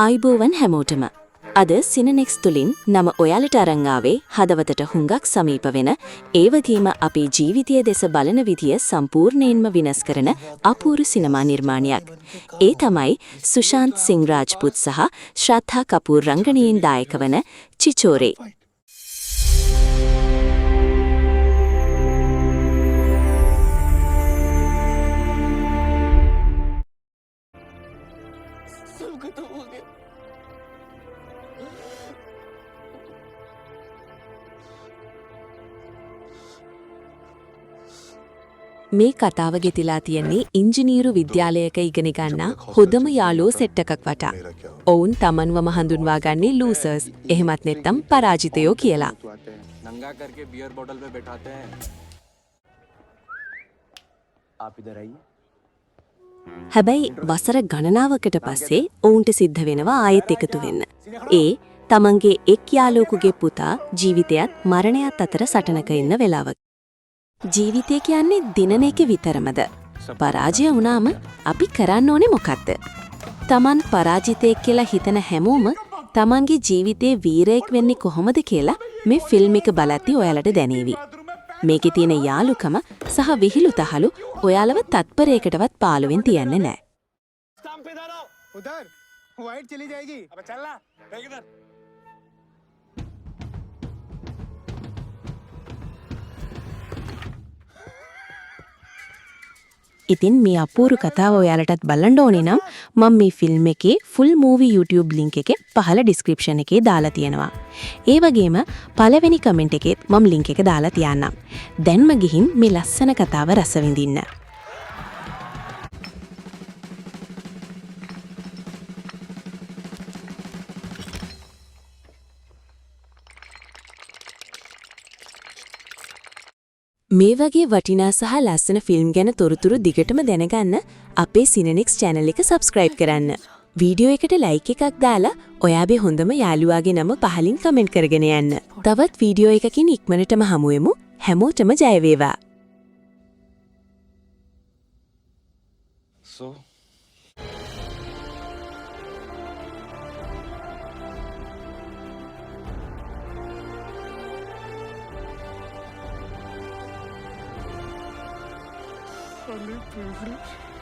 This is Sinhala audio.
ආයිබෝවන් හැමෝටම අද සිනනෙක්ස් තුලින් නම ඔයාලට අරන් ආවේ හදවතට හුඟක් සමීප වෙන ඒ වගේම අපේ ජීවිතයේ දෙස බලන විදිය සම්පූර්ණයෙන්ම විනාශ කරන අපූර්ව සිනමා නිර්මාණයක්. ඒ තමයි සුශාන්ත් සිං රාජ්පුත් සහ ශ්‍රද්ධා කපූර් රංගනයෙන් දායක වන චිචෝරේ. මේ කතාව ගෙතිලා තියෙන්නේ ඉංජිනීරු විද්‍යාලයක ඉගෙන ගන්නා හොඳම යාළුවෝ සෙට් එකක් වටා. ඔවුන් තමන්වම හඳුන්වා ගන්නේ ලූසර්ස්, එහෙමත් නැත්නම් පරාජිතයෝ කියලා. नंगा करके बियर बॉटल पे बैठाते हैं. आप इधर आइए. හැබැයි වසර ගණනාවකට පස්සේ ඔවුන්ට සිද්ධ වෙනවා ආයෙත් එකතු වෙන්න. ඒ තමන්ගේ එක් යාළුවෙකුගේ පුතා ජීවිතයත් මරණයත් අතර සටනක ඉන්න වෙලාවක. ජීවිතය කියන්නේ දිනන එක විතරමද? පරාජය වුණාම අපි කරන්න ඕනේ මොකක්ද? තමන් පරාජිතයෙක් කියලා හිතන හැමෝම තමන්ගේ ජීවිතේ වීරයෙක් වෙන්නේ කොහොමද කියලා මේ ෆිල්ම් එක බලද්දී ඔයාලට දැනේවි. මේකේ තියෙන යාළුකම සහ විහිළු තහළු ඔයාලව තත්පරයකටවත් පාළුවෙන් තියන්නේ නැහැ. उधर वाइट चली जाएगी. अबे चल ना. देख इधर. ඉතින් මේ අපූර්ව කතාව ඔයාලටත් බලන්න ඕනේ නම් මම මේ ෆිල්ම් එකේ ෆුල් මූවි YouTube link එකේ පහළ description එකේ දාලා තියෙනවා. ඒ වගේම පළවෙනි කමෙන්ට් එකේත් මම link එක දාලා තියන්නම්. දැන්ම ගිහින් මේ ලස්සන කතාව රස විඳින්න. මේ වගේ වටිනා සහ ලස්සන ෆිල්ම් ගැන තොරතුරු දිගටම දැනගන්න අපේ සිනනෙක්ස් channel එක subscribe කරන්න. වීඩියෝ එකට like එකක් දාලා ඔයාගේ හොඳම යාළුවාගේ නම පහලින් කමෙන්ට් කරගෙන යන්න. තවත් වීඩියෝ එකකින් ඉක්මනටම හමු වෙමු. හැමෝටම ජය වේවා. So Only favorite.